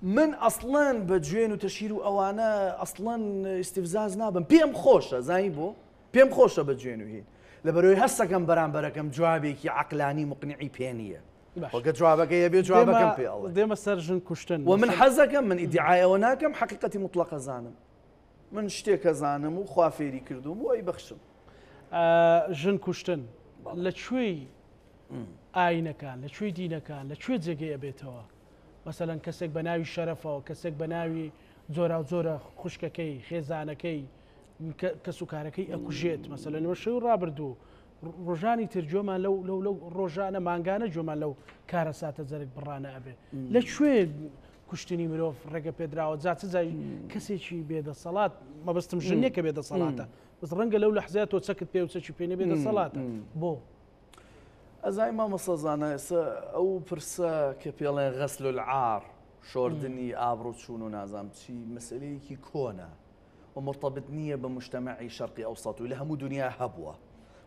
S2: من ئەسڵەن بە گوێن و تەشیر و ئەوانە ئەسڵەن ئیستیفزاز نابم پێم خۆشە زانی بۆ پێم خۆشە بە گوێن و هین لەبەرەوەی هەستەکەم بەرامبەرەکەم جوابێکی عەقلانی مقنعی پێ نییە وەگە جوابەکە هەبێ جوابەکەم پێ ئەڵێ
S1: دێمە سەر ژن کوشتن
S2: و من حەزەکەم من ئیدعایەوە ناکەم حەقیقەتی مطلقە زانم من شتێکە زانم و خوا فێری کردوم و ئەی بەخشم
S1: ژن کوشتن لەکوێی ئاینەکان لەکوێی دینەکان لەکوێ جێگەیە بێتەوە مەسەلەن کەسێک بە ناوی شەرەفەوە کەسێک بە ناوی جۆرا و جۆرە خوشکەکەی خێزانەکەی کەس و کارەکەی ئەکوژێت مەسەلەن نەوە شەو ڕابردوو ڕۆژانی تر جۆمان لەو ڕۆژانە مانگانە جۆمان لەو کارە ساتە جەرێک بڕانە ئەبێ لەکوێ کوشتنی مرۆڤ ڕێگە پێدراوە جا چ جای کەسێکی بێدەسەڵات مەبەستم ژنێکە بێدەسەڵاتە بەس ڕەنگە لەو لەحزەیە تۆ چەکت پێ و چەکی پێێنێ بێدەسەڵاتە بۆ
S2: ئەزای مامەسەزانە ئێستا ئەو پرسە کە پێڵێن غەسل العار شۆردنی ئابڕ و چوون و نازام چی مەسەلەیەکی کۆنە و مرتبط نییە بە مجتەمەعی شەرقی ئەوسەط و لە هەموو دنیا هەبووە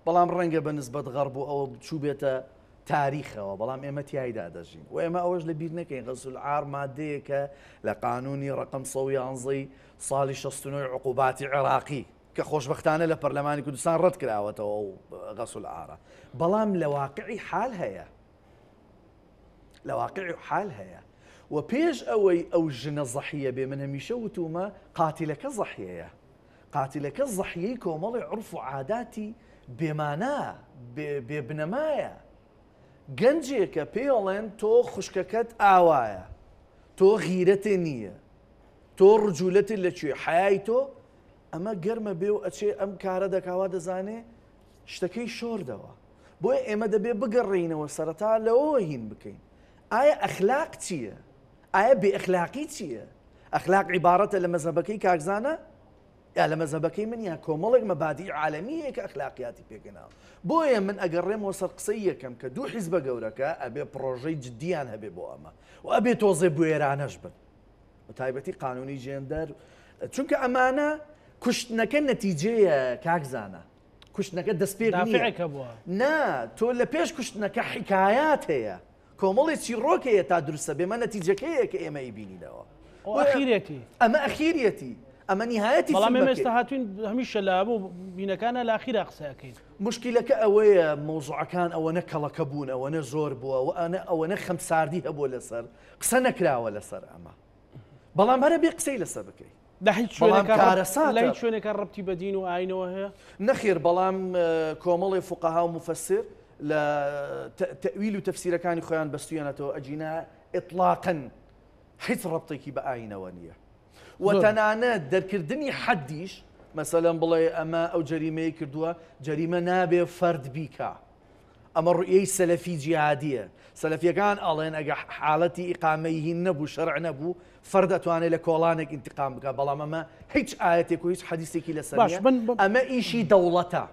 S2: بەڵام ڕەنگە بە نسبەت غەرب و ئەوە چوو بێتە تاریخەوە بەڵام ئێمە تیایدا دەژین و ئێمە ئەوەش لە بیر نەکەین غەزول عار مادەیەکە لە قانونی ڕقم 111 ساڵی 69 عقوباتی عێراقی کە خۆشبەختانە لە پەرلەمانی کوردستان ڕەت کراوەتەوە و غەزول عارە بەڵام لە واقعی حال هەیە لە واقعی حال هەیە و پێش ئەوەی ئەو ژنە زەحیە بێ من هەمیشە وتومە قاتیلەکە زەحیەیە قاتیلەکە زەحیەی کۆمەڵی عورف و عاداتی بێمانە بێبنەمایە گەنجێکە پێڵێن تۆ خوشکەکەت ئاوایە تۆ غیرەتێ نییە تۆ ڕجولەتی لەکوێ حیای تۆ ئەمە گەرمە بێ و ئەچێ ئەم کارە دەکاوا دەزانێ شتەکەی شۆردەوە بۆیە ئێمە دەبێ بگەڕێینەوە سەرەتا لەوە هین بکەین ئایا ئەخلاق چییە؟ ئایا بێ ئەخلاقی چییە؟ ئەخلاق عیبارەتە لە مەزهبەکەی کاکزانە؟ یا لە مەزهبەکەی من یا کۆمەڵێک مەبادی عالەمیەیە کە ئەخلاقیاتی پێکەناوە بۆیە من ئەگەڕێمەوە سەر قسەی یەکەم کە دوو حیزبە گەورەکە ئەبێ پرۆژەی جدیان هەبێ بۆ ئەمە و ئەبێ تۆزێ بوێرانەش بن بە تایبەتی قانونی جێندەر چونکە ئەمانە کوشتنەکە نەتیجەیە کاکزانە کوشتنەکە دەستپێک
S1: بووە
S2: نا تۆ لە پێش کوشتنەکە حکایات هەیە کۆمەڵی چیرۆکەیە تا دروستە بێمە نەتیجەکەیە کە ئێمە ئیبینینەوە
S1: ئەخیرەتی
S2: ئەمە ئەخیرەتی ئەمە نهایەتی
S1: بەڵام ئێمە ئێستا هاتوین هەمیشە لە هەموو بینەکانە لە ئاخیرا قسەکەین
S2: مشکلەکە ئەوەیە مۆزوعەکان ئەوەنە کەڵەکە بوون ئەوەنە زۆر بووە و ئەوەنە خەمساردی هەبووە لەسەر قسە نەکراوە لەسەر ئەمە بەڵام هەرە بێ قسەی لەسەر بکەیت
S1: لە هیچ شوێنێکە ڕەبتی بە دین و ئاینەوە هەیە
S2: نەخێر بەڵام کۆمەڵی فوقەها و مفەسر لە تەویل و تەفسیرەکانی خۆیان بەستویانەتەوە ئەجینا ئیطلاقاً هیچ ڕەبتێکی بە ئاینەوە نییە وتەنانەت دەرکردنی حەدیش مەسەلەن بڵێ ئەمە ئەو جەریمەیە کردووە جەریمە نابێ فەرد بیکە ئەمە ڕوئیەی سەلەفی جیهادیە سەلەفیەکان ئەڵێن ئەگە حاڵەتی ئیقامەی هین نەبوو شەرع نەبوو فەرد دەتوانێت لە کۆڵانێک ئینتقام بکە بەڵام ئەمە هیچ ئاەتێک و هیچ حەدیثێکی لەسەر ئەمە ئیشی دەوڵەتە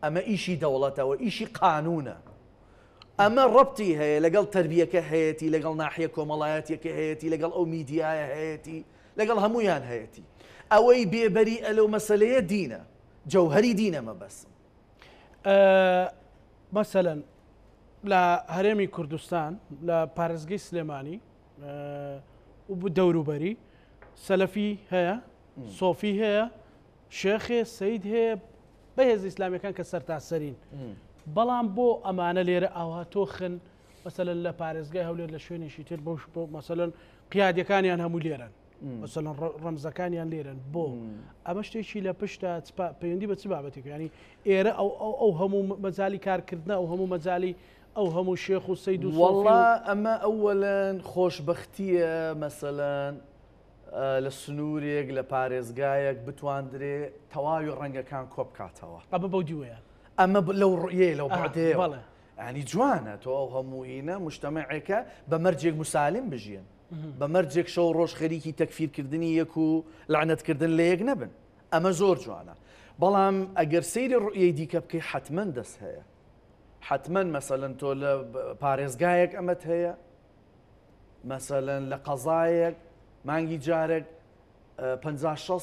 S2: ئەمە ئیشی دەوڵەتەوە ئیشی قانونە ئەمە ڕەبتی هەیە لەگەڵ تربیەکە هەیەی لەگەڵ ناحیە کۆمەڵایەتێکە هەیەی لەگەڵ ئەو میدیایە هەیەی لەگەڵ هەمویان هەیەی ئەوەی بێبەری ئەلەو مەسەلەیە دینە جەوهەری دینە مەبەسم
S1: مەسەلەن لە هەرێمی کوردستان لە پارێزگەی سلێمانی و دەوروبەری سەلەفی هەیە سۆفی هەیە شێخێ سەید هەیە بەهێز ئیسلامیەکان کە سەرتاسەرین بەڵام بۆ ئەمانە لێرە ئاوا تۆخن مەسەلەن لە پارێزگای هەولێر لە شوێنێکی تر بۆ مەسەلەن قیادەکانیان هەموو لێرن مەسەلەن ڕەمزەکانیان لێرن بۆ ئەمە شتێکی لە پشتە پەیوەندی بە چ بابەتێک ینی ئێرە ئەو هەموو مەجالی کارکردنە ئەو هەموو مەجالی ئەو هەموو شێخ و سەید و
S2: وەڵا ئەمە ئەوەلەن خۆشبەختیە مەسەلەن لە سنوورێک لە پارێزگایەک بتواندرێ تەواوی ڕەنگەکان کۆ بکاتەوە
S1: ئەمە بەو دیوەیە
S2: ئەمە لەو ڕێ لەو بەڵێ ینی جوانە تۆ ئەو هەمووینە مجتەمەعێکە بە مەرجێک موسالم بژێن بە مەرجێک شەو ڕۆژ خەریکی تەکفیرکردنی یەک و لەعنەتکردن لە یەک نەبن ئەمە زۆر جوانە بەڵام ئەگەر سەیری ڕوئیەی دیکە بکەی حتمەن دەست هەیە حتمەن مەسەلەن تۆ لە پارێزگایەک ئەمەت هەیە مەسەلەن لە قەزایەک مانگی جارێک 50-60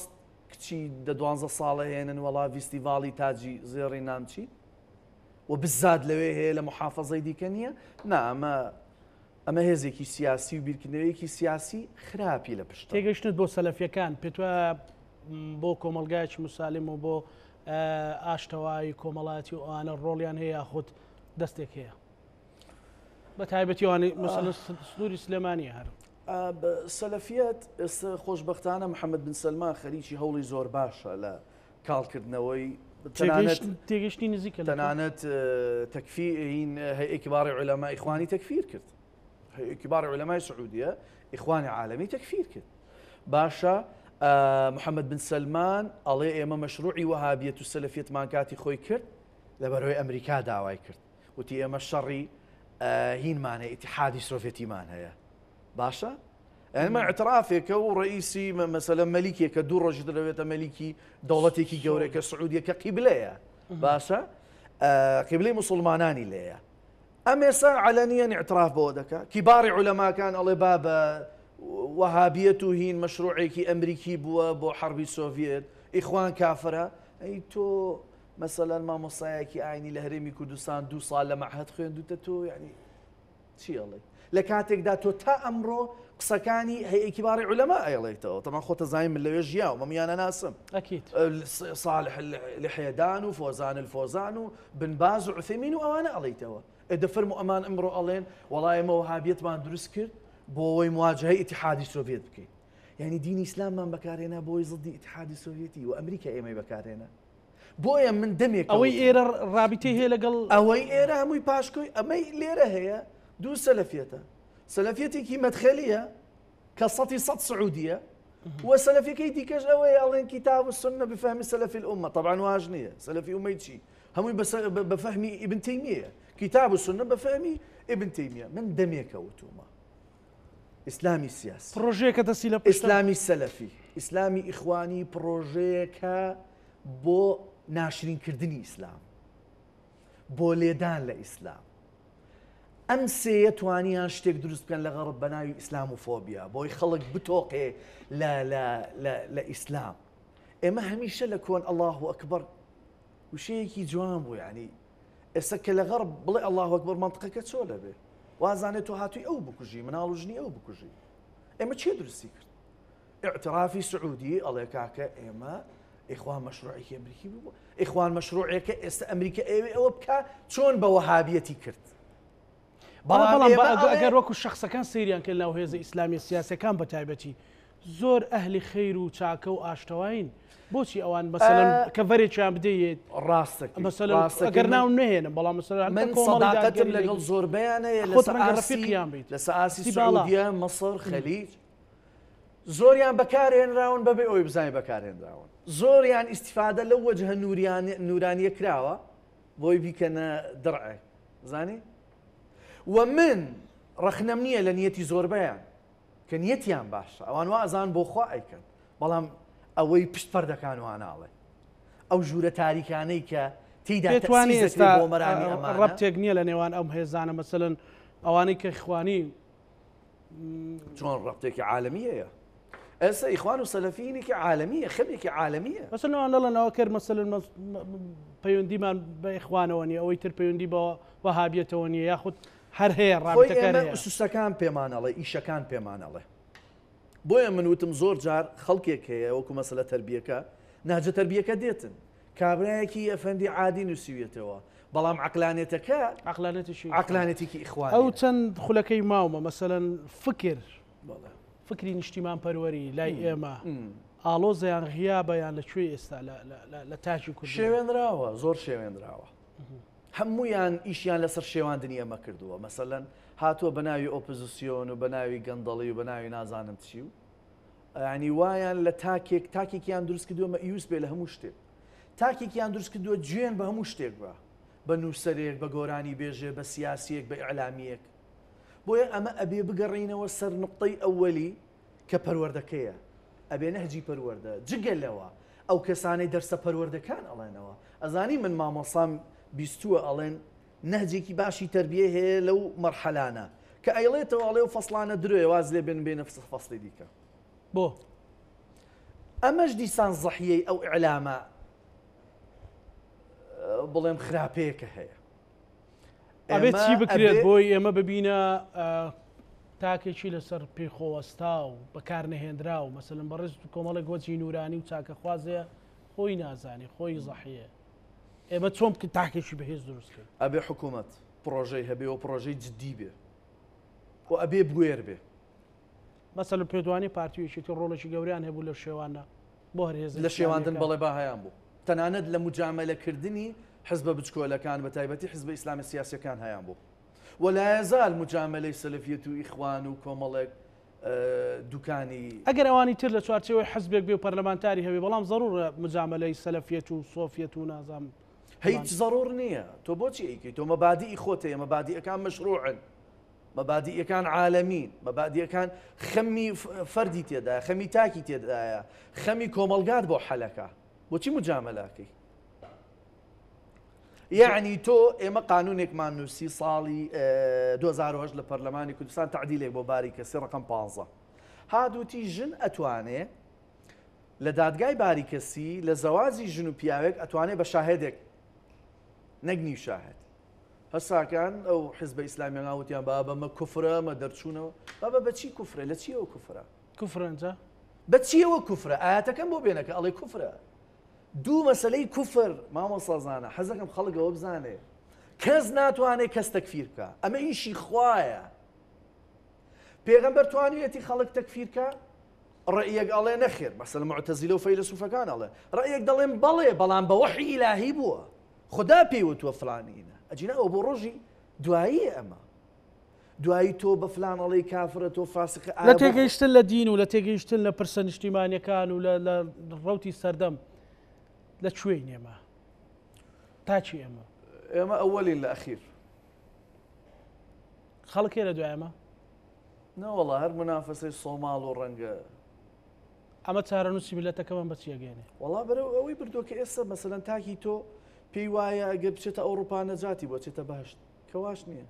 S2: کچی دە 12 ساڵە هێنن وەڵا فیستیڤاڵی تاجی زێڕی نامچی و بزاد لەوێ هەیە لە محافەزەی دیکە نییە نا ئەمە هێزێکی سیاسی و بیرکردنەوەیەکی سیاسی خراپی لە پشت
S1: تێگەشتت بۆ سەلەفیەکان پێتوە بۆ کۆمەلگایکی موسالم و بۆ ئاشتەوایی کۆمەڵاتی و ئەوانە ڕۆڵیان هەیە خۆت دەستێک هەیە بە تایبەتیوانی مەسەلەن سنووری سلێمانیە هەر
S2: سەلەفیەت ئێستا خۆشبەختانە محەممەد بن سەلمان خەریکی هەوڵی زۆر باشە لە کاڵکردنەوەی
S1: تێگەشتی نزیکە
S2: تەنانەت تەکفیرین هەیئەی کیباری عولەمای ئیخوانی تەکفیر کرد هەیئەی کیباری عولەمای سعودیە ئیخوانی عالەمی تەکفیر کرد باشە محەممەد بن سەلمان ئەڵێ ئێمە مەشروعی وەهابیەت و سەلەفیەتمان کاتی خۆی کرد لەبەرەوەی ئەمریکا داوای کرد وتی ئێمە شەڕی هینمانە ئیتیحادی سۆڤێتیمان هەیە باشە ئەمە اعترافێکە و ڕئیسی مەسەلەن مەلیکێکە دوو ڕۆژی دەوێتە مەلیکی دەوڵەتێکی گەورەکە سعودیەکە قیبلەیە باشە قیبلەی موسڵمانانی لێیە ئەم ئێستا عەلەنیەن اعتراف بەوە دەکا کیباری عولەماکان ئەڵێ با بە وەهابیەت و هین مەشروعێکی ئەمریکی بووە بۆ حەربی سۆڤێت ئیخوان کافرە ئەی تۆ مثلا مامۆستایەکی ئاینی لە هەرێمی کوردستان 2 ساڵ لە مەعهەد خوێندوتە تۆ یعنی چی ئەڵێ لە کاتێکدا تۆ تا ئەمڕۆ قسەکانی هەیەکی باڕی عولەما ئەڵێتەوە تەمان خۆتە زانین من لەوێ ژیاو مەمیانە ناسم صالح لحێدان و فۆزان الفۆزان و بن باز و عوثەیمین و ئەوانە ئەڵێیتەوە دەفەرمو ئەمان ئەمڕۆ ئەڵێن وەڵای ئێمە وەهابیەتمان دروست کرد بۆ ئەوەی مواجهەی ئیتیحادی سۆڤێت بکەین یعنی دینی ئیسلاممان بەکارهێنا بۆی زڵدی ئیتیحادی سۆڤێتی و ئەمریکا ئێمەی بەکارهێنا بۆیە من دەمێک
S1: ئەوەی ئێرە ڕابطەی هەیە لەگەڵ
S2: ئەوەی ئێرە هەمووی پاشکۆی ئەمەی لێرە هەیە دوو سەلەفیەتە سەلەفیەتێکی مەدخەلیە کە 100% سعودیە وسەلەفیەکەی دیکەش ئەوەیە ئەڵێن کتاب السنة بفهم سلف الأمة طبعا واژ نییە سەلەفی ئومەی چی هەمووی بەفەهمی ئیبن تەیمیە کتاب السنة بەفەهمی ئیبن تەیمیە من دەمێکەوتومە ئیسلامی سیاسی
S1: پرۆژەیەکە دەستی لە
S2: ئیسلامی سەلەفی ئیسلامی ئیخوانی پرۆژەیەکە بۆ ناشرینکردنی ئیسلام بۆ لێدان لە ئیسلام ئەم سێیە توانیان شتێک دروست بکەن لە غەڕب بە ناوی ئیسلاموفۆبیا بۆی خەڵک بتۆقێ لە ئیسلام ئێمە هەمیشە لە کۆن الله ئەکبەر وشەیەکی جوان بوو یعنی ئێستا کە لە غەڕب بڵێ الله ئەکبەر منطقەکە چۆ لەبێ وازانێت تۆ هاتووی ئەو بکوژی مناڵژنی ئەو بکوژی ئێمە چێ درستی کرد اعترافی سعودی ئەڵێ کاکە ئێمە ئیخوان مەشروعێکی ئەمریکی بوو ئیخوان مەشروعێکە ئێستا ئەمریکا ئەوە بکە چۆن بە وەهابیەتی کرد
S1: بەڵام ئەگەر وەکو شخصەکان سەیریان کرد ناو هێزە ئیسلامی سیاسەکان بە تایبەتی زۆر ئەهلی خەیر و چاکە و ئاشتەواین بۆچی ئەوان مەسەلەن کە ڤەرێکیان بدەیت
S2: ڕاستەکە
S1: مەسەلەن ئەگەر ناو نهێنم بەڵام مەسەلەن
S2: من سەداقەتم لەگەڵ زۆربەیانەیە لە سەئاسی سعودیە مەسڕ خەلیج زۆریان بەکارهێنراون بەبێ ئەوی بزانێ بەکارهێنراون زۆریان ئیستیفادە لەو وەجهە نورانیە کراوە بۆی بیکەنە دڕعێ زانی و من ڕەخنەم نییە لە نیەتی زۆربەیان کە نیەتیان باشە ئەوان وازان بۆ خوا ئەیکەن بەڵام ئەوەی پشت پەردەکان واناڵێ ئەو ژوورە تاریکانەی کە تێیدا
S1: دەتوانێت ئێستا ڕەبتێک نییە لە نێوان ئەم هێزانە مەسەلەن ئەوانەی کە ئیخوانی
S2: چۆن ڕەبتێکی عالەمیەیە ئێستا ئیخوان و سەلەفیینێکی عالەمیە خەمێکی عالەمیە
S1: مەسەلەن ئەوان دەڵێنەوە کرد مەسەلەن پەیوەندیمان بە ئیخوانەوە نیە ئەوەی تر پەیوەندی بە وەهابیەتەوە نیە یاخود هەر هەیە ڕابطەکان هەیە
S2: ئوسوسەکان پێمانەڵێ ئیشەکان پێمانەڵێ بۆیە من وتم زۆر جار خەڵکێک هەیە وەکو مەسەلە تەربیەکە ناجە تەربیەکە دێتن کابرایەکی ئەفەندی عادی نووسیوێتەوە بەڵام عەقلانێتەکە عەقلانێتێکی ئیخوانی
S1: ئەو چەند خولەکەی ماومە مەسەلەن فکری نیشتیمان پەروەری لای ئێمە ئاڵۆزیان غیابەیان لەکوێ ئێستا لە تاجی کورد
S2: شێوێنراوە زۆر شێوێنراوە هەمویان ئیشیان لەسەر شێواندنی ئەمە کردووە مەسەلەن هاتووە بە ناوی ئۆپۆزیسیۆن و بە ناوی گەندەڵی و بە ناوی نازانم چی و ینی وایان لە تاکێکیان دروست کردووە مەئیوس بێ لە هەموو شتێک تاکێکیان دروست کردووە گوێن بە هەموو شتێک بە نووسەرێک بە گۆرانی بێژێ بە سیاسیەک بە ئیعلامیەک بۆیە ئەمە ئەبێ بگەڕینەوە سەر نقطەی ئەوەلی کە پەروەردەکەیە ئەبێ نەهجی پەروەردە جگەلەوە ئەو کەسانەی دەرسە پەروەردەکان ئەڵێنەوە ئەزانی من مامۆسام بیستووە ئەڵێن نەهجێکی باشی تربیە هەیە لەو مەرحەلانە کە ئەیڵێتەوە ئەڵێ و فەسڵانە درۆیە واز لێ بێنە فەسڵی دیکە
S1: بۆ
S2: ئەمەش دیسان زەحیەی ئەو ئیعلامە بڵێم خراپەیەکە هەیە
S1: ئەبێت چی بکرێت بۆی ئێمە ببینە تاکێکی لەسەر پێخۆوەستا و بەکار نەهێنرا و مەسەلەن بەڕێز کۆمەڵێک گۆچی نورانی و چاکە خوازەیە خۆی نازانێ خۆی زەحیە ئێمە چۆن بکە تاکێکی بەهێز دروستکە
S2: ئەبێ حکوومەت پرۆژەی هەبێ و پرۆژەی جددی بێ و ئەبێ بگوێر بێ
S1: مەسەلەن پێدوانی پارتیویەکی ڕۆڵێکی گەوریان هەبوو لە شێوانە بۆ هەرێز
S2: لە شێواندن بەڵێ با هەیان بوو تەنانەت لە مجاملەکردنی حزبە بچکۆلەکان بە تایبەتی حزبە ئیسلامی سیاسیەکان هەیان بوو ولا يزال مجاملەی سەلەفیەت و ئیخوان و کۆمەڵێک دوکانی
S1: ئەگەر ئەوانی تر لە چوارچەوەی حزبێک بێ و پەرلەمانتاری هەبێ بەڵام زەڕورە مجاملەی سەلەفیەت و سۆفیەت و نازام
S2: هیچ زەڕور نییە تۆ بۆچی ئەیکەی تۆ مەبادیئی خۆتەیە مەبادیئەکان مەشروعن مەبادیئەکان عالەمین مەبادیئەکان خەمی فەردی تێدایە خەمی تاکی تێدایە خەمی کۆمەلگات بۆ حەلەکە بۆچی مجاملەکەی یعنی تۆ ئێمە قانونێکمان نووسی ساڵی 2008 لە پەرلەمانی کوردستان تعدیلێک بۆ باری کەسی ڕقم 15 هادووتی ژن ئەتوانێ لە دادگای باریکەسی لە زەوازی ژن و پیاوێک ئەتوانێت بە شاهێدێک نەگنی شاهد هەساکان ئەو حزب ئیسلامی ناوتیان با بەمە کوفرە مە دەرچوونەوە بابە بەچی کوفرە لە چیەوە کوفرە
S1: کوفرەنجە
S2: بەچیەوە کوفرە ئاەتەکەم بۆ بێنەکە ئەڵێ کوفرە دوو مەسلەی کوفر مامۆسازانە حەزەکەم خەڵکەوە بزانێ کەس ناتوانێت کەس تەکفیر بکە ئەمە ئیشی خوایە پێغەمبەر توانیەتی خەڵک تەکفیر بکە ڕەیەک ئەڵێ نەخێر مەسەلە معتەزیلە و فەیلسوفەکان ئەڵێ ڕەیەک دەڵێن بەڵێ بەڵام بە وەحی ئیلاهی بووە خدا پێیوتووە فلانینە ئەجینا ئەو بۆ ڕۆژی دوایی ئەمە دوایی تۆ بە فلان ئەڵێی کافرە تۆ فاسقە
S1: لە تێگەیشتن لە دین و لە تێگەیشتن لە پرسە نیشتیمانیەکان و لە ڕەوتی سەردەم لە کوێی ئێمە تاچی ئێمە
S2: ئێمە ئەوەلین لە ئەخیر
S1: خەڵکێ لە دوای ئەمە
S2: نەوەڵا هەر منافەسەی سۆماڵ و ڕەنگە
S1: ئەمە چارەنووسی میلەتەکەمان بەچی ئەگەێنێ
S2: وەڵا بەرەو ئەوەی بردووە کە ئێستا مەسەلەن تاکی تۆ پێی وایە ئەگەر بچێتە ئەوروپا نەجاتی بۆ چێتە باشت کەواش نییە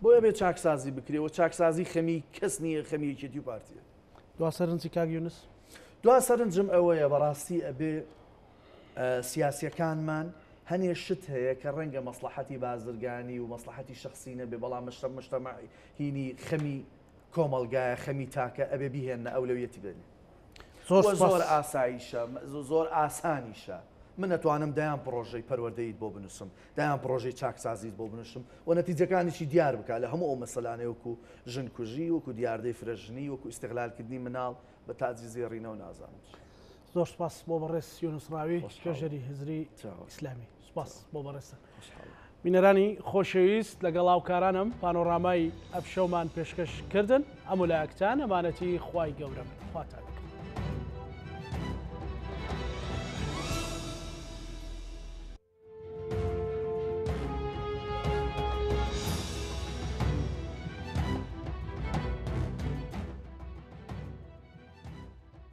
S2: بۆیە بێت چاکسازی بکرێەوە چاکسازی خەمی کەس نییە خەمی یەکێتی و پارتیە
S1: دوا سەرنجی کاک یونس
S2: دوا سەرنجم ئەوەیە بەڕاستی ئەبێ سیاسیەکانمان هەنێ شت هەیە کە ڕەنگە مەسلحەتی بازرگانی و مەسلحەتی شخصی نەبێ بەڵام مجتەمەعی هینی خەمی کۆمەلگایە خەمی تاکە ئەبێ بیهێنە ئەولەویەتی بێنێ زۆر ئاساییشە زۆر ئاسانیشە من ئەتوانم دایان پرۆژەی پەروەردەیت بۆ بنووسم دایان پرۆژەی چاکسازیت بۆ بنووسم و نەتیجەکانیشی دیار بکە لە هەموو ئەو مەسەلانەی وەکو ژن کوژی وەکو دیاردەی فرەژنی وەکو ئیستیغلالکردنی مناڵ بە تاجی زێڕینەوە نازانم
S1: زۆر سپاس بۆ بەڕێز یونس ڕاوی توێژەری هزری ئیسلامی سپاس بۆ بەڕێستە بینەرانی خۆشەویست لەگەڵ هاوکارانم پانۆڕامای ئەف شەومان پێشکەش کردن ئەم ویلایەتان ئەمانەتی خوای گەورەم خواتان